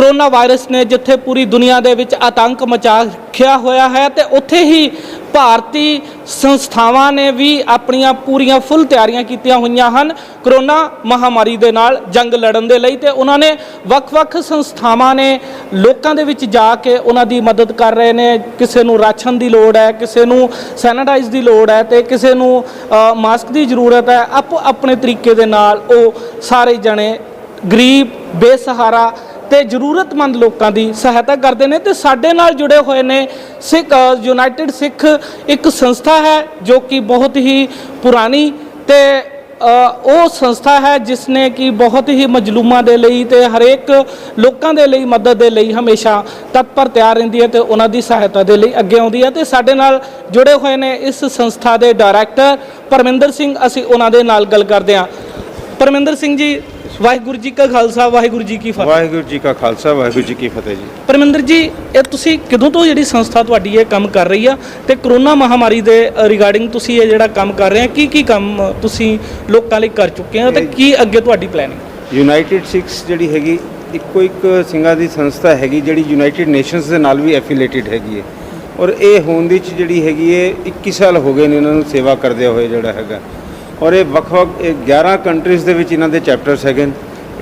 Corona virus ने जिथे पूरी दुनिया दे विच आतंक मचा रखिया होया है तो उत्थे ही भारती संस्थावां ने भी अपनियां पूरियां फुल तैयारियां कीतियां होईयां हन कोरोना महामारी दे नाल जंग लड़न दे लई। ते उन्हां ने वख-वख संस्थावां ने लोकां दे विच जाके उन्हां दी मदद कर रहे ने। किसे नूं राशन दी लोड़ है, किसे नूं सैनिटाइज दी लोड़ है ते किसे नूं मास्क दी जरूरत है। आपो अपने तरीके दे नाल ओह सारे जने गरीब बेसहारा ਤੇ ਜ਼ਰੂਰਤਮੰਦ ਲੋਕਾਂ ਦੀ ਸਹਾਇਤਾ ਕਰਦੇ ਨੇ। ਤੇ ਸਾਡੇ ਨਾਲ ਜੁੜੇ ਹੋਏ ਨੇ ਸਿੱਖ ਯੂਨਾਈਟਿਡ ਸਿੱਖ ਇੱਕ ਸੰਸਥਾ ਹੈ ਜੋ ਕਿ ਬਹੁਤ ਹੀ ਪੁਰਾਣੀ ਤੇ ਉਹ ਸੰਸਥਾ ਹੈ ਜਿਸ ਨੇ ਕਿ ਬਹੁਤ ਹੀ ਮਜਲੂਮਾਂ ਦੇ ਲਈ ਤੇ ਹਰੇਕ ਲੋਕਾਂ ਦੇ ਲਈ ਮਦਦ ਦੇ ਲਈ ਹਮੇਸ਼ਾ ਤਤਪਰ ਤਿਆਰ ਰਹਿੰਦੀ ਹੈ ਤੇ ਉਹਨਾਂ ਦੀ ਸਹਾਇਤਾ ਦੇ ਲਈ ਅੱਗੇ ਆਉਂਦੀ ਹੈ। ਤੇ ਸਾਡੇ ਨਾਲ ਜੁੜੇ ਹੋਏ ਨੇ ਇਸ ਸੰਸਥਾ ਦੇ ਡਾਇਰੈਕਟਰ ਪਰਮਿੰਦਰ ਸਿੰਘ। ਅਸੀਂ ਉਹਨਾਂ ਦੇ ਨਾਲ ਗੱਲ ਕਰਦੇ ਹਾਂ। ਪਰਮਿੰਦਰ ਸਿੰਘ ਜੀ, ਵਾਹਿਗੁਰੂ ਜੀ ਕਾ ਖਾਲਸਾ ਵਾਹਿਗੁਰੂ ਜੀ ਕੀ ਫਤਿਹ। ਵਾਹਿਗੁਰੂ ਜੀ ਕਾ ਖਾਲਸਾ ਵਾਹਿਗੁਰੂ ਜੀ ਕੀ ਫਤਿਹ ਜੀ। ਪਰਮਿੰਦਰ ਜੀ, ਇਹ ਤੁਸੀਂ ਕਦੋਂ ਤੋਂ ਜਿਹੜੀ ਸੰਸਥਾ ਤੁਹਾਡੀ ਇਹ ਕੰਮ ਕਰ ਰਹੀ ਆ ਤੇ ਕਰੋਨਾ ਮਹਾਮਾਰੀ ਦੇ ਰਿਗਾਰਡਿੰਗ ਤੁਸੀਂ ਇਹ ਜਿਹੜਾ ਕੰਮ ਕਰ ਰਹੇ ਆ, ਕੀ ਕੰਮ ਤੁਸੀਂ ਲੋਕਾਂ ਲਈ ਕਰ ਚੁੱਕੇ ਆ ਤੇ ਕੀ ਅੱਗੇ ਤੁਹਾਡੀ ਪਲੈਨਿੰਗ? ਯੂਨਾਈਟਿਡ ਸਿੱਖਸ ਜਿਹੜੀ ਹੈਗੀ ਇੱਕੋ ਇੱਕ ਸਿੰਘਾਂ ਦੀ ਸੰਸਥਾ ਹੈਗੀ ਜਿਹੜੀ ਯੂਨਾਈਟਿਡ ਨੇਸ਼ਨਸ ਦੇ ਨਾਲ ਵੀ ਐਫੀਲੇਟਿਡ ਹੈਗੀ ਹੈ ਔਰ ਇਹ ਹੋਣ ਦੀ ਜਿਹੜੀ ਹੈਗੀ ਹੈ 21 ਸਾਲ ਹੋ ਗਏ ਨੇ ਇਹਨਾਂ ਨੂੰ ਸੇਵਾ ਕਰਦੇ ਹੋਏ ਜਿਹੜਾ ਹੈਗਾ। ਔਰ ਇਹ ਵੱਖ-ਵੱਖ 11 ਕੰਟਰੀਜ਼ ਦੇ ਵਿੱਚ ਇਹਨਾਂ ਦੇ ਚੈਪਟਰਸ ਹੈਗੇ ਨੇ।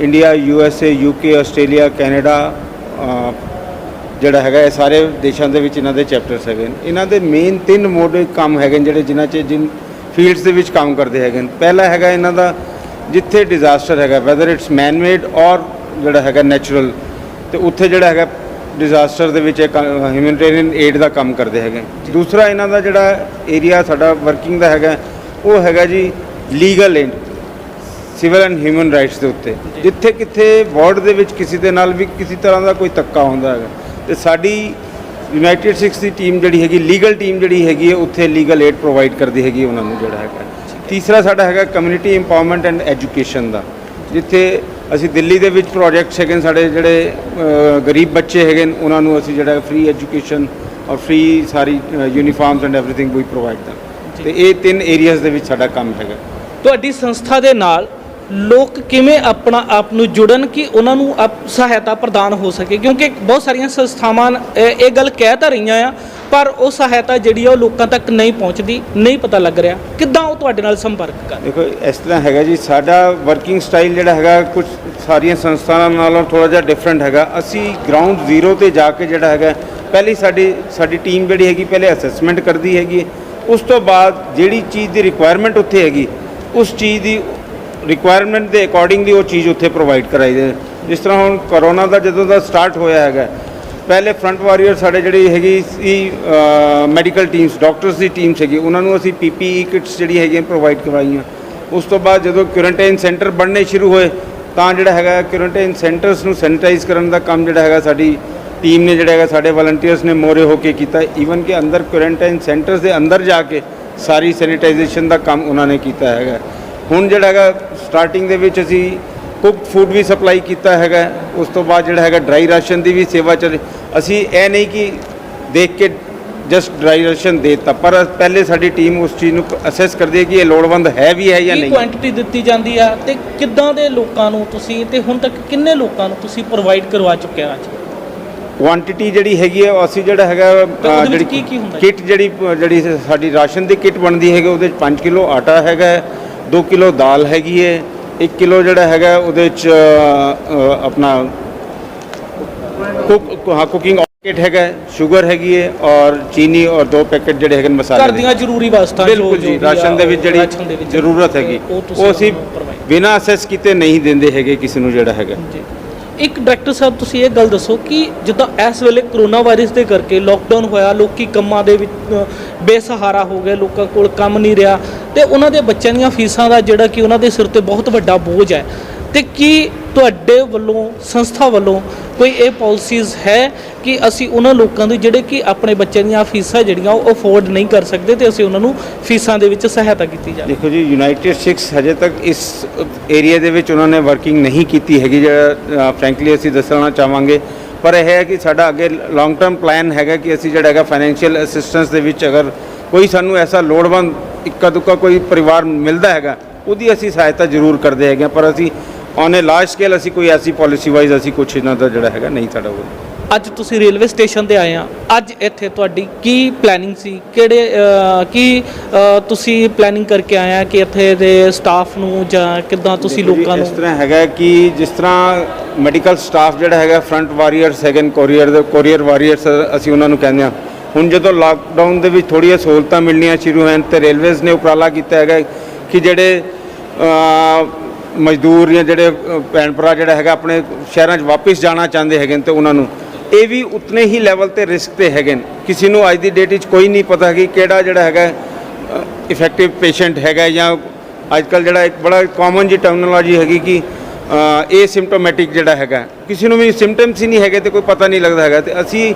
India, USA, UK, Australia, Canada ਜਿਹੜਾ ਹੈਗਾ ਇਹ ਸਾਰੇ ਦੇਸ਼ਾਂ ਦੇ ਵਿੱਚ ਇਹਨਾਂ ਦੇ ਚੈਪਟਰਸ ਹੈਗੇ ਨੇ। ਇਹਨਾਂ ਦੇ ਮੇਨ 3 ਮੋਡ ਕੰਮ ਹੈਗੇ ਜਿਹੜੇ ਜਿਨ੍ਹਾਂ 'ਚ ਜਿਨ ਫੀਲਡਸ ਦੇ ਵਿੱਚ ਕੰਮ ਕਰਦੇ ਹੈਗੇ ਨੇ। ਪਹਿਲਾ ਹੈਗਾ ਇਹਨਾਂ ਦਾ ਜਿੱਥੇ ਡਿਜ਼ਾਸਟਰ ਹੈਗਾ ਵੈਦਰ ਇਟਸ ਮੈਨ ਮੇਡ ਔਰ ਜਿਹੜਾ ਹੈਗਾ ਨੈਚੁਰਲ, ਤੇ ਉੱਥੇ ਜਿਹੜਾ ਹੈਗਾ ਡਿਜ਼ਾਸਟਰ ਦੇ ਵਿੱਚ ਹਿਊਮਨਿਟੇਰੀਅਨ ਏਡ ਦਾ ਕੰਮ ਕਰਦੇ ਹੈਗੇ। ਦੂਸਰਾ ਇਹਨਾਂ ਦਾ ਜਿਹੜਾ ਏਰੀਆ ਸਾਡਾ ਵਰਕਿੰਗ ਦਾ ਹੈਗਾ ਉਹ ਹੈਗਾ ਜੀ legal aid, civil and human rights ਦੇ ਉੱਤੇ। ਜਿੱਥੇ ਕਿੱਥੇ ਵਰਲਡ ਦੇ ਵਿੱਚ ਕਿਸੇ ਦੇ ਨਾਲ ਵੀ ਕਿਸੇ ਤਰ੍ਹਾਂ ਦਾ ਕੋਈ ਧੱਕਾ ਹੁੰਦਾ ਹੈਗਾ ਤੇ ਸਾਡੀ ਯੂਨਾਈਟਿਡ ਸਿੱਖਸ ਦੀ ਟੀਮ ਜਿਹੜੀ ਹੈਗੀ ਲੀਗਲ ਟੀਮ ਜਿਹੜੀ ਹੈਗੀ ਹੈ ਉੱਥੇ ਲੀਗਲ ਏਡ ਪ੍ਰੋਵਾਈਡ ਕਰਦੀ ਹੈਗੀ ਉਹਨਾਂ ਨੂੰ ਜਿਹੜਾ ਹੈਗਾ। ਤੀਸਰਾ ਸਾਡਾ ਹੈਗਾ ਕਮਿਊਨਿਟੀ ਇੰਪਾਵਰਮੈਂਟ ਐਂਡ ਐਜੂਕੇਸ਼ਨ ਦਾ, ਜਿੱਥੇ ਅਸੀਂ ਦਿੱਲੀ ਦੇ ਵਿੱਚ ਪ੍ਰੋਜੈਕਟਸ ਹੈਗੇ ਸਾਡੇ ਜਿਹੜੇ ਗਰੀਬ ਬੱਚੇ ਹੈਗੇ ਨੇ ਉਹਨਾਂ ਨੂੰ ਅਸੀਂ ਜਿਹੜਾ ਫ੍ਰੀ ਐਜੂਕੇਸ਼ਨ ਔਰ ਫ੍ਰੀ ਸਾਰੀ ਯੂਨੀਫਾਰਮਸ ਐਂਡ ਐਵਰੀਥਿੰਗ ਵੀ ਪ੍ਰੋਵਾਈਡ ਦਾ। ਤੇ ਇਹ 3 ਏਰੀਆਜ਼ ਦੇ ਵਿੱਚ ਸਾਡਾ ਕੰਮ ਹੈਗਾ। ਤੁਹਾਡੀ ਸੰਸਥਾ ਦੇ ਨਾਲ ਲੋਕ ਕਿਵੇਂ ਆਪਣਾ ਆਪ ਨੂੰ ਜੁੜਨ ਕਿ ਉਹਨਾਂ ਨੂੰ ਸਹਾਇਤਾ ਪ੍ਰਦਾਨ ਹੋ ਸਕੇ? ਕਿਉਂਕਿ ਬਹੁਤ ਸਾਰੀਆਂ ਸੰਸਥਾਵਾਂ ਇਹ ਗੱਲ ਕਹਿ ਤਾਂ ਰਹੀਆਂ ਆ ਪਰ ਉਹ ਸਹਾਇਤਾ ਜਿਹੜੀ ਆ ਉਹ ਲੋਕਾਂ ਤੱਕ ਨਹੀਂ ਪਹੁੰਚਦੀ, ਨਹੀਂ ਪਤਾ ਲੱਗ ਰਿਹਾ। ਕਿੱਦਾਂ ਉਹ ਤੁਹਾਡੇ ਨਾਲ ਸੰਪਰਕ ਕਰ? ਦੇਖੋ ਇਸ ਤਰ੍ਹਾਂ ਹੈਗਾ ਜੀ, ਸਾਡਾ ਵਰਕਿੰਗ ਸਟਾਈਲ ਜਿਹੜਾ ਹੈਗਾ ਕੁਝ ਸਾਰੀਆਂ ਸੰਸਥਾਵਾਂ ਨਾਲੋਂ ਥੋੜ੍ਹਾ ਜਿਹਾ ਡਿਫਰੈਂਟ ਹੈਗਾ। ਅਸੀਂ ਗਰਾਊਂਡ ਜ਼ੀਰੋ 'ਤੇ ਜਾ ਕੇ ਜਿਹੜਾ ਹੈਗਾ ਪਹਿਲੀ ਸਾਡੀ ਟੀਮ ਜਿਹੜੀ ਹੈਗੀ ਪਹਿਲੇ ਅਸੈਸਮੈਂਟ ਕਰਦੀ ਹੈਗੀ। ਉਸ ਤੋਂ ਬਾਅਦ ਜਿਹੜੀ ਚੀਜ਼ ਦੀ ਰਿਕੁਆਇਰਮੈਂਟ ਉੱਥੇ ਹੈਗੀ ਉਸ ਚੀਜ਼ ਦੀ ਰਿਕੁਆਇਰਮੈਂਟ ਦੇ ਅਕੋਰਡਿੰਗਲੀ ਉਹ ਚੀਜ਼ ਉੱਥੇ ਪ੍ਰੋਵਾਈਡ ਕਰਾਈ ਜਾਏ। ਜਿਸ ਤਰ੍ਹਾਂ ਹੁਣ ਕਰੋਨਾ ਦਾ ਜਦੋਂ ਦਾ ਸਟਾਰਟ ਹੋਇਆ ਹੈਗਾ ਪਹਿਲੇ ਫਰੰਟ ਵਾਰੀਅਰ ਸਾਡੇ ਜਿਹੜੀ ਹੈਗੀ ਸੀ ਮੈਡੀਕਲ ਟੀਮਸ ਡਾਕਟਰਸ ਦੀ ਟੀਮਸ ਹੈਗੀ ਉਹਨਾਂ ਨੂੰ ਅਸੀਂ PPE ਕਿਟਸ ਜਿਹੜੀ ਹੈਗੀਆਂ ਪ੍ਰੋਵਾਈਡ ਕਰਵਾਈਆਂ। ਉਸ ਤੋਂ ਬਾਅਦ ਜਦੋਂ ਕੁਆਰੰਟਾਈਨ ਸੈਂਟਰ ਬਣਨੇ ਸ਼ੁਰੂ ਹੋਏ ਤਾਂ ਜਿਹੜਾ ਹੈਗਾ ਕੁਆਰੰਟਾਈਨ ਸੈਂਟਰਸ ਨੂੰ ਸੈਨੀਟਾਈਜ਼ ਕਰਨ ਦਾ ਕੰਮ ਜਿਹੜਾ ਹੈਗਾ ਸਾਡੀ ਟੀਮ ਨੇ ਜਿਹੜਾ ਹੈਗਾ ਸਾਡੇ ਵਾਲੰਟੀਅਰਸ ਨੇ ਮੋਰੇ ਹੋ ਕੇ ਕੀਤਾ। ਈਵਨ ਕਿ ਅੰਦਰ ਕੁਆਰੰਟਾਈਨ ਸੈਂਟਰਸ ਦੇ ਅੰਦਰ ਜਾ ਕੇ ਸਾਰੀ ਸੈਨੀਟਾਈਜੇਸ਼ਨ ਦਾ ਕੰਮ ਉਹਨਾਂ ਨੇ ਕੀਤਾ ਹੈਗਾ। ਹੁਣ ਜਿਹੜਾ ਹੈਗਾ ਸਟਾਰਟਿੰਗ ਦੇ ਵਿੱਚ ਅਸੀਂ ਕੁੱਕਡ ਫੂਡ ਵੀ ਸਪਲਾਈ ਕੀਤਾ ਹੈਗਾ। ਉਸ ਤੋਂ ਬਾਅਦ ਜਿਹੜਾ ਹੈਗਾ ਡਰਾਈ ਰਾਸ਼ਨ ਦੀ ਵੀ ਸੇਵਾ ਚੱਲ। ਅਸੀਂ ਇਹ ਨਹੀਂ ਕਿ ਦੇਖ ਕੇ ਜਸਟ ਡਰਾਈ ਰਾਸ਼ਨ ਦੇ ਦਿੱਤਾ ਪਰ ਪਹਿਲੇ ਸਾਡੀ ਟੀਮ ਉਸ ਚੀਜ਼ ਨੂੰ ਅਸੈਸ ਕਰਦੀ ਹੈ ਕਿ ਇਹ ਲੋੜਵੰਦ ਹੈ ਵੀ ਹੈ ਜਾਂ ਨਹੀਂ। ਕੁਆਂਟੀਟੀ ਦਿੱਤੀ ਜਾਂਦੀ ਆ ਤੇ ਕਿੱਦਾਂ ਦੇ ਲੋਕਾਂ ਨੂੰ ਤੁਸੀਂ ਤੇ ਹੁਣ ਤੱਕ ਕਿੰਨੇ ਲੋਕਾਂ ਨੂੰ ਤੁਸੀਂ ਪ੍ਰੋਵਾਈਡ ਕਰਵਾ ਚੁੱਕੇ ਹੋ? ਅੱਜ ਕੁਆਂਟੀਟੀ ਜਿਹੜੀ ਹੈਗੀ ਹੈ ਅਸੀਂ ਜਿਹੜਾ ਹੈਗਾ ਜਿਹੜੀ ਕਿੱਟ ਜਿਹੜੀ ਸਾਡੀ ਰਾਸ਼ਨ ਦੀ ਕਿੱਟ ਬਣਦੀ ਹੈਗੀ ਉਹਦੇ 'ਚ 5 ਕਿਲੋ ਆਟਾ ਹੈਗਾ, 2 ਕਿਲੋ ਦਾਲ ਹੈਗੀ ਹੈ, 1 ਕਿਲੋ ਜਿਹੜਾ ਹੈਗਾ ਉਹਦੇ 'ਚ ਆਪਣਾ ਕੁਕਿੰਗ ਕਿੱਟ ਹੈਗਾ, ਸ਼ੂਗਰ ਹੈਗੀ ਹੈ ਔਰ ਚੀਨੀ ਔਰ 2 ਪੈਕੇਟ ਜਿਹੜੇ ਹੈਗੇ ਮਸਾਲੇ ਘਰ ਦੀਆਂ ਜ਼ਰੂਰੀ ਵਸਤਾਂ ਬਿਲਕੁਲ ਜੀ ਰਾਸ਼ਨ ਦੇ ਵਿੱਚ ਜਿਹੜੀ ਜ਼ਰੂਰਤ ਹੈਗੀ ਉਹ ਅਸੀਂ ਬਿਨਾਂ ਅਸੈਸ ਕੀਤੇ ਨਹੀਂ ਦਿੰਦੇ ਹੈਗੇ ਕਿਸੇ ਨੂੰ ਜਿਹੜਾ ਹੈਗਾ। ਇੱਕ ਡਾਇਰੈਕਟਰ ਸਾਹਿਬ ਤੁਸੀਂ ਇਹ ਗੱਲ ਦੱਸੋ ਕਿ ਜਿੱਦਾਂ ਇਸ ਵੇਲੇ ਕਰੋਨਾ ਵਾਇਰਸ ਦੇ ਕਰਕੇ ਲੋਕਡਾਊਨ ਹੋਇਆ, ਲੋਕੀ ਕੰਮਾਂ ਦੇ ਵਿੱਚ ਬੇਸਹਾਰਾ ਹੋ ਗਏ, ਲੋਕਾਂ ਕੋਲ ਕੰਮ ਨਹੀਂ ਰਿਹਾ ਤੇ ਉਹਨਾਂ ਦੇ ਬੱਚਿਆਂ ਦੀਆਂ ਫੀਸਾਂ ਦਾ ਜਿਹੜਾ ਕਿ ਉਹਨਾਂ ਦੇ ਸਿਰ ਤੇ ਬਹੁਤ ਵੱਡਾ ਬੋਝ ਹੈ ਤੇ ਕੀ ਤੁਹਾਡੇ ਵੱਲੋਂ ਸੰਸਥਾ ਵੱਲੋਂ ਕੋਈ ਇਹ ਪਾਲਿਸੀਜ਼ ਹੈ ਕਿ ਅਸੀਂ ਉਹਨਾਂ ਲੋਕਾਂ ਦੇ ਜਿਹੜੇ ਕਿ ਆਪਣੇ ਬੱਚਿਆਂ ਦੀਆਂ ਫੀਸਾਂ ਜਿਹੜੀਆਂ ਉਹ ਅਫੋਰਡ ਨਹੀਂ ਕਰ ਸਕਦੇ ਤੇ ਅਸੀਂ ਉਹਨਾਂ ਨੂੰ ਫੀਸਾਂ ਦੇ ਵਿੱਚ ਸਹਾਇਤਾ ਕੀਤੀ ਜਾਵੇ? ਦੇਖੋ ਜੀ ਯੂਨਾਈਟਿਡ ਸਿੱਖਸ ਹਜੇ ਤੱਕ ਇਸ ਏਰੀਆ ਦੇ ਵਿੱਚ ਉਹਨਾਂ ਨੇ ਵਰਕਿੰਗ ਨਹੀਂ ਕੀਤੀ ਹੈਗੀ ਜਿਹੜਾ ਫਰੈਂਕਲੀ ਅਸੀਂ ਦੱਸਣਾ ਚਾਹਾਂਗੇ। ਪਰ ਇਹ ਹੈ ਕਿ ਸਾਡਾ ਅੱਗੇ ਲੌਂਗ ਟਰਮ ਪਲਾਨ ਹੈਗਾ ਕਿ ਅਸੀਂ ਜਿਹੜਾ ਹੈਗਾ ਫਾਈਨੈਂਸ਼ੀਅਲ ਅਸਿਸਟੈਂਸ ਦੇ ਵਿੱਚ ਅਗਰ ਕੋਈ ਸਾਨੂੰ ਐਸਾ ਲੋੜਵੰਦ ਇੱਕਾ ਦੁੱਕਾ ਕੋਈ ਪਰਿਵਾਰ ਮਿਲਦਾ ਹੈਗਾ ਉਹਦੀ ਅਸੀਂ ਸਹਾਇਤਾ ਜ਼ਰੂਰ ਕਰਦੇ ਹੈਗੇ ਪਰ ਅਸੀਂ ਔਨ ਏ ਲਾਰਜ ਸਕੇਲ ਅਸੀਂ ਕੋਈ ਐਸੀ ਪਾਲਿਸੀ ਵਾਈਜ਼ ਅਸੀਂ ਕੁਛ ਇਹਨਾਂ ਦਾ ਜਿਹੜਾ ਹੈਗਾ ਨਹੀਂ ਸਾਡਾ ਉਹ। ਅੱਜ ਤੁਸੀਂ ਰੇਲਵੇ ਸਟੇਸ਼ਨ ਤੇ ਆਏ ਆ, ਅੱਜ ਇੱਥੇ ਤੁਹਾਡੀ ਕੀ ਪਲੈਨਿੰਗ ਸੀ, ਤੁਸੀਂ ਪਲੈਨਿੰਗ ਕਰਕੇ ਆਏ ਆ ਕਿ ਇੱਥੇ ਦੇ ਸਟਾਫ ਨੂੰ ਜਾਂ ਕਿੱਦਾਂ ਤੁਸੀਂ ਦੇਖੋ ਜੀ, ਲੋਕਾਂ ਨੂੰ? ਇਸ ਤਰ੍ਹਾਂ ਹੈਗਾ ਕਿ ਜਿਸ ਤਰ੍ਹਾਂ ਮੈਡੀਕਲ ਸਟਾਫ ਜਿਹੜਾ ਹੈਗਾ ਫਰੰਟ ਵਾਰੀਅਰਸ ਹੈਗੇ ਨੇ, ਕੋਰੀਅਰ ਵਾਰੀਅਰਸ ਅਸੀਂ ਉਹਨਾਂ ਨੂੰ ਕਹਿੰਦੇ ਆ। ਹੁਣ ਜਦੋਂ ਲਾਕਡਾਊਨ ਦੇ ਵਿੱਚ ਥੋੜ੍ਹੀਆਂ ਸਹੂਲਤਾਂ ਮਿਲਣੀਆਂ ਸ਼ੁਰੂ ਹੋਈਆਂ ਤੇ ਰੇਲਵੇਜ਼ ਨੇ ਉਪਰਾਲਾ ਕੀਤਾ ਹੈਗਾ ਕਿ ਜਿਹੜੇ ਮਜ਼ਦੂਰ ਜਾਂ ਜਿਹੜੇ ਭੈਣ ਭਰਾ ਜਿਹੜਾ ਹੈਗਾ ਆਪਣੇ ਸ਼ਹਿਰਾਂ 'ਚ ਵਾਪਸ ਜਾਣਾ ਚਾਹੁੰਦੇ ਹੈਗੇ ਨੇ ਤੇ ਉਹਨਾਂ ਨੂੰ ਇਹ ਵੀ ਉਤਨੇ ਹੀ ਲੈਵਲ ਤੇ ਰਿਸਕ ਤੇ ਹੈਗੇ ਨੇ। ਕਿਸੇ ਨੂੰ ਅੱਜ ਦੀ ਡੇਟ ਵਿੱਚ ਕੋਈ ਨਹੀਂ ਪਤਾ ਕਿ ਕਿਹੜਾ ਜਿਹੜਾ ਹੈਗਾ ਇਫੈਕਟਿਵ ਪੇਸ਼ੈਂਟ ਹੈਗਾ ਜਾਂ ਅੱਜ ਕੱਲ੍ਹ ਜਿਹੜਾ ਇੱਕ ਬੜਾ ਕਾਮਨ ਜੀ ਟਰਮੀਨੋਲੋਜੀ ਹੈਗੀ ਕਿ ਏਸਿਮਟੋਮੈਟਿਕ ਜਿਹੜਾ ਹੈਗਾ, ਕਿਸੇ ਨੂੰ ਵੀ ਸਿੰਪਟਮਸ ਹੀ ਨਹੀਂ ਹੈਗੇ ਤੇ ਕੋਈ ਪਤਾ ਨਹੀਂ ਲੱਗਦਾ ਹੈਗਾ। ਤੇ ਅਸੀਂ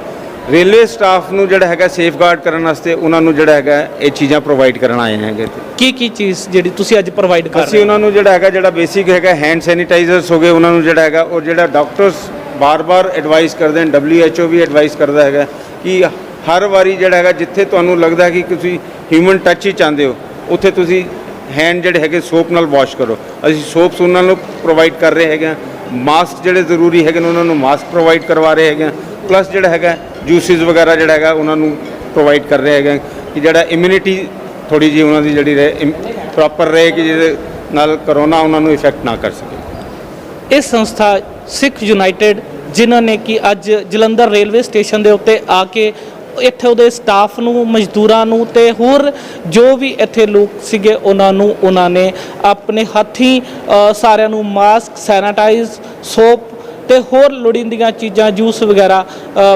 ਰੇਲਵੇ ਸਟਾਫ ਨੂੰ ਜਿਹੜਾ ਹੈਗਾ ਸੇਫਗਾਰਡ ਕਰਨ ਵਾਸਤੇ ਉਹਨਾਂ ਨੂੰ ਜਿਹੜਾ ਹੈਗਾ ਇਹ ਚੀਜ਼ਾਂ ਪ੍ਰੋਵਾਈਡ ਕਰਨ ਆਏ ਹੈਗੇ। ਕੀ ਚੀਜ਼ ਜਿਹੜੀ ਤੁਸੀਂ ਅੱਜ ਪ੍ਰੋਵਾਈਡ ਕਰ ਅਸੀਂ ਰਹੇ ਉਹਨਾਂ ਨੂੰ ਜਿਹੜਾ ਹੈਗਾ ਜਿਹੜਾ ਬੇਸਿਕ ਹੈਗਾ ਹੈਂਡ ਸੈਨੀਟਾਈਜ਼ਰਸ ਹੋ ਗਏ, ਉਹਨਾਂ ਨੂੰ ਜਿਹੜਾ ਹੈਗਾ ਔਰ ਜਿਹੜਾ ਡਾਕਟਰਸ ਬਾਰ-ਬਾਰ ਐਡਵਾਈਸ ਕਰਦੇ ਨੇ, WHO ਵੀ ਐਡਵਾਈਸ ਕਰਦਾ ਹੈਗਾ ਕਿ ਹਰ ਵਾਰੀ ਜਿਹੜਾ ਹੈਗਾ ਜਿੱਥੇ ਤੁਹਾਨੂੰ ਲੱਗਦਾ ਹੈ ਕਿ ਤੁਸੀਂ ਹਿਊਮਨ ਟੱਚ ਹੀ ਚਾਹੁੰਦੇ ਹੋ ਉੱਥੇ ਤੁਸੀਂ ਹੈਂਡ ਜਿਹੜੇ ਹੈਗੇ ਸੋਪ ਨਾਲ ਵਾਸ਼ ਕਰੋ। ਅਸੀਂ ਸੋਪਸ ਉਹਨਾਂ ਨੂੰ ਪ੍ਰੋਵਾਈਡ ਕਰ ਰਹੇ ਹੈਗੇ। ਮਾਸਕ ਜਿਹੜੇ ਜ਼ਰੂਰੀ ਹੈਗੇ ਨੇ ਉਹਨਾਂ ਨੂੰ ਮਾਸਕ ਪ੍ਰੋਵਾਈਡ ਕਰਵਾ ਰਹੇ ਹੈਗੇ। ਪਲੱਸ ਜਿਹੜਾ ਹੈਗਾ ਜੂਸਿਸ ਵਗੈਰਾ ਜਿਹੜਾ ਹੈਗਾ ਉਹਨਾਂ ਨੂੰ ਪ੍ਰੋਵਾਈਡ ਕਰ ਰਹੇ ਹੈਗੇ ਕਿ ਜਿਹੜਾ ਇਮਿਊਨਿਟੀ ਥੋੜੀ ਜਿਹੀ ਉਹਨਾਂ ਦੀ ਜਿਹੜੀ ਰਹੇ ਪ੍ਰੋਪਰ ਰਹੇ ਕਿ ਜਿਹਦੇ ਨਾਲ ਕਰੋਨਾ ਉਹਨਾਂ ਨੂੰ ਇਫੈਕਟ ਨਾ ਕਰ ਸਕੇ। ਇਹ ਸੰਸਥਾ ਸਿੱਖ ਯੂਨਾਈਟਿਡ ਜਿਨ੍ਹਾਂ ਨੇ ਕਿ ਅੱਜ ਜਲੰਧਰ ਰੇਲਵੇ ਸਟੇਸ਼ਨ ਦੇ ਉੱਤੇ ਆ ਕੇ ਇੱਥੇ ਉਹਦੇ ਸਟਾਫ ਨੂੰ, ਮਜ਼ਦੂਰਾਂ ਨੂੰ ਤੇ ਹੋਰ ਜੋ ਵੀ ਇੱਥੇ ਲੋਕ ਸੀਗੇ ਉਹਨਾਂ ਨੇ ਆਪਣੇ ਹੱਥੀਂ ਸਾਰਿਆਂ ਨੂੰ ਮਾਸਕ, ਸੈਨੀਟਾਈਜ਼, ਸੋਪ ਤੇ ਹੋਰ ਲੋੜੀਂਦੀਆਂ ਚੀਜ਼ਾਂ, ਜੂਸ ਵਗੈਰਾ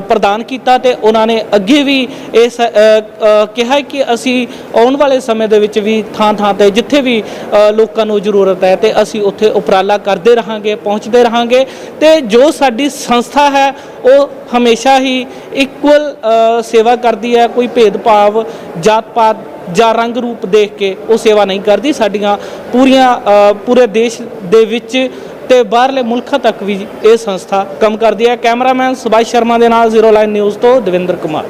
ਪ੍ਰਦਾਨ ਕੀਤਾ। ਤੇ ਉਹਨਾਂ ਨੇ ਅੱਗੇ ਵੀ ਇਸ ਕਿਹਾ ਕਿ ਅਸੀਂ ਆਉਣ ਵਾਲੇ ਸਮੇਂ ਦੇ ਵਿੱਚ ਵੀ ਥਾਂ ਤੇ ਜਿੱਥੇ ਵੀ ਲੋਕਾਂ ਨੂੰ ਜ਼ਰੂਰਤ ਹੈ ਤੇ ਅਸੀਂ ਉੱਥੇ ਉਪਰਾਲਾ ਕਰਦੇ ਰਹਾਂਗੇ, ਪਹੁੰਚਦੇ ਰਹਾਂਗੇ। ਤੇ ਜੋ ਸਾਡੀ ਸੰਸਥਾ ਹੈ ਉਹ ਹਮੇਸ਼ਾ ਹੀ ਇਕੁਅਲ ਸੇਵਾ ਕਰਦੀ ਹੈ, ਕੋਈ ਭੇਦਭਾਵ ਜਾਤ ਪਾਤ ਜਾਂ ਰੰਗ ਰੂਪ ਦੇਖ ਕੇ ਉਹ ਸੇਵਾ ਨਹੀਂ ਕਰਦੀ। ਸਾਡੀਆਂ ਪੂਰੇ ਦੇਸ਼ ਦੇ ਵਿੱਚ ਤੇ ਬਾਹਰਲੇ ਮੁਲਕਾਂ ਤੱਕ ਵੀ ਇਹ ਸੰਸਥਾ ਕੰਮ ਕਰਦੀ ਹੈ। ਕੈਮਰਾਮੈਨ ਸੁਭਾਸ਼ ਸ਼ਰਮਾ ਦੇ ਨਾਲ ਜ਼ੀਰੋ ਲਾਈਨ ਨਿਊਜ਼ ਤੋਂ ਦਵਿੰਦਰ ਕੁਮਾਰ।